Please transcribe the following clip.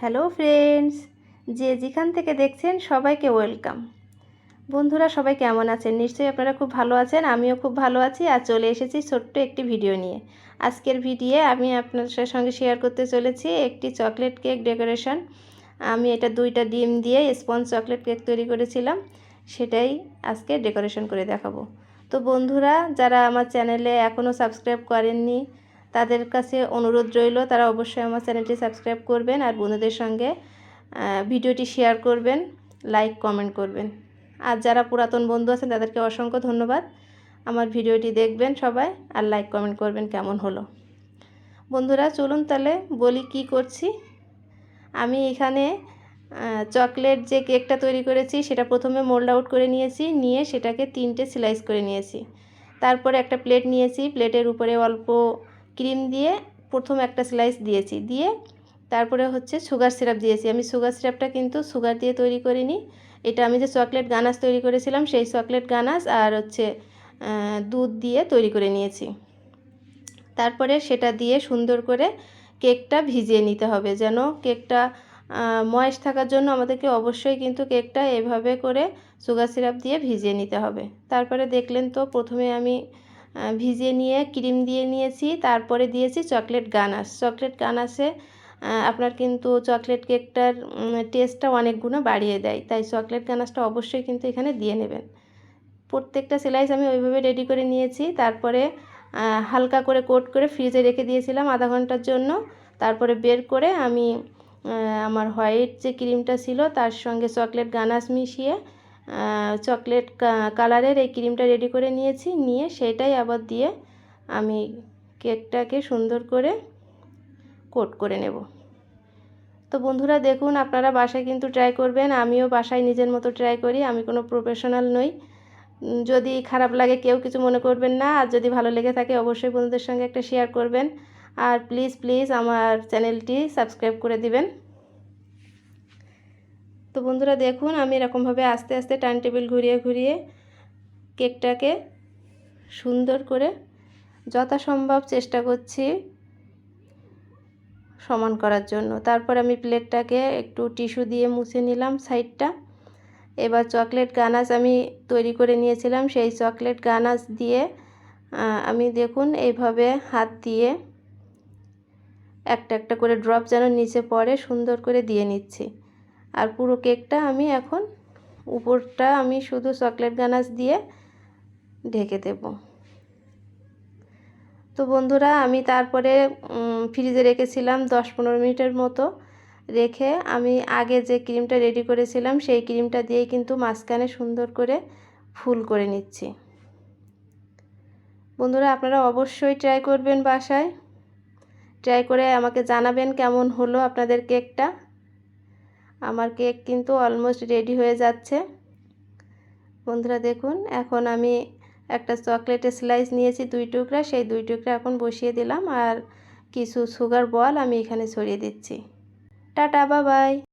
Hello friends, যে যেখান থেকে দেখছেন সবাইকে ওয়েলকাম। বন্ধুরা সবাই কেমন আছেন? নিশ্চয়ই আপনারা খুব ভালো আছেন, আমিও খুব ভালো আছি। আর চলে এসেছি ছোট্ট একটি ভিডিও নিয়ে। আজকের ভিডিও আমি আপনাদের সঙ্গে শেয়ার করতে চলেছি একটি চকলেট কেক ডেকোরেশন। আমি এটা 2টা ডিম দিয়ে স্পঞ্জ চকলেট কেক তৈরি করেছিলাম, সেটাই আজকে ডেকোরেশন করে দেখাবো। তো বন্ধুরা যারা আমার চ্যানেলে এখনও সাবস্ক্রাইব করেননি, তাদের কাছে অনুরোধ রইল তারা অবশ্যই আমার চ্যানেলটি সাবস্ক্রাইব করবেন আর বন্ধুদের সঙ্গে ভিডিওটি শেয়ার করবেন, লাইক কমেন্ট করবেন। আর যারা পুরাতন বন্ধু আছেন তাদেরকে অসংখ্য ধন্যবাদ। আমার ভিডিওটি দেখবেন সবাই আর লাইক কমেন্ট করবেন কেমন হলো। বন্ধুরা চলুন তাহলে বলি কি করছি। আমি এখানে চকলেট যে কেকটা তৈরি করেছি সেটা প্রথমে মোল্ড আউট করে নিয়েছি, নিয়ে সেটাকে 3টে স্লাইস করে নিয়েছি। তারপরে একটা প্লেট নিয়েছি, প্লেটের উপরে অল্প ক্রিম দিয়ে প্রথম একটা স্লাইস দিয়েছি, দিয়ে তারপরে হচ্ছে সুগার সিরাপ দিয়েছি। আমি সুগার সিরাপটা কিন্তু সুগার দিয়ে তৈরি করিনি, এটা আমি যে চকলেট গানাশ তৈরি করেছিলাম সেই চকলেট গানাশ আর হচ্ছে দুধ দিয়ে তৈরি করে নিয়েছি। তারপরে সেটা দিয়ে সুন্দর করে কেকটা ভিজিয়ে নিতে হবে, যেন কেকটা ময়েস্ট থাকার জন্য আমাদেরকে অবশ্যই কিন্তু কেকটা এভাবে করে সুগার সিরাপ দিয়ে ভিজিয়ে নিতে হবে। তারপরে দেখলেন তো প্রথমে আমি ভিজিয়ে নিয়ে ক্রিম দিয়ে নিয়েছি, তারপরে দিয়েছি চকলেট গানাশ। চকলেট গানাশে আপনার কিন্তু চকলেট কেকটার টেস্টটা অনেক গুণ বাড়িয়ে দেয়, তাই চকলেট গানাশটা অবশ্যই কিন্তু এখানে দিয়ে নেবেন। প্রত্যেকটা স্লাইস আমি ওইভাবে রেডি করে নিয়েছি। তারপরে হালকা করে কোট করে ফ্রিজে রেখে দিয়েছিলাম আধা ঘন্টার জন্য। তারপরে বের করে আমি আমার হোয়াইট যে ক্রিমটা ছিল তার সঙ্গে চকলেট গানাশ মিশিয়ে চকলেট কালারের এই ক্রিমটা রেডি করে নিয়েছি, নিয়ে সেটাই আবার দিয়ে আমি কেকটাকে সুন্দর করে কোট করে নেব। তো বন্ধুরা দেখুন, আপনারা বাসায় কিন্তু ট্রাই করবেন, আমিও বাসায় নিজের মতো ট্রাই করি, আমি কোনো প্রফেশনাল নই। যদি খারাপ লাগে কেউ কিছু মনে করবেন না, আর যদি ভালো লেগে থাকে অবশ্যই বন্ধুদের সঙ্গে একটা শেয়ার করবেন। আর প্লিজ প্লিজ আমার চ্যানেলটি সাবস্ক্রাইব করে দিবেন। তো বন্ধুরা দেখুন, আমি এরকমভাবে আস্তে আস্তে টার্ন টেবিল ঘুরিয়ে ঘুরিয়ে কেকটাকে সুন্দর করে যথাসম্ভব চেষ্টা করছি সমান করার জন্য। তারপর আমি প্লেটটাকে একটু টিস্যু দিয়ে মুছে নিলাম সাইডটা। এবার চকলেট গানাশ আমি তৈরি করে নিয়েছিলাম, সেই চকলেট গানাশ দিয়ে আমি দেখুন এইভাবে হাত দিয়ে একটা একটা করে ড্রপ যেন নিচে পড়ে সুন্দর করে দিয়ে নিচ্ছি। আর পুরো কেকটা আমি এখন উপরটা আমি শুধু চকলেট গানাশ দিয়ে ঢেকে দেব। তো বন্ধুরা আমি তারপরে ফ্রিজে রেখেছিলাম 10-15 মিনিটের মতো। রেখে আমি আগে যে ক্রিমটা রেডি করেছিলাম সেই ক্রিমটা দিয়েই কিন্তু মাঝখানে সুন্দর করে ফুল করে নিচ্ছি। বন্ধুরা আপনারা অবশ্যই ট্রাই করবেন বাসায়, ট্রাই করে আমাকে জানাবেন কেমন হলো আপনাদের কেকটা। আমার কেক কিন্তু অলমোস্ট রেডি হয়ে যাচ্ছে। বন্ধুরা দেখুন, এখন আমি একটা চকলেটের স্লাইস নিয়েছি 2 টুকরা, সেই 2 টুকরা এখন বসিয়ে দিলাম আর কিছু সুগার বল আমি এখানে ছড়িয়ে দিচ্ছি। Tata, bye bye.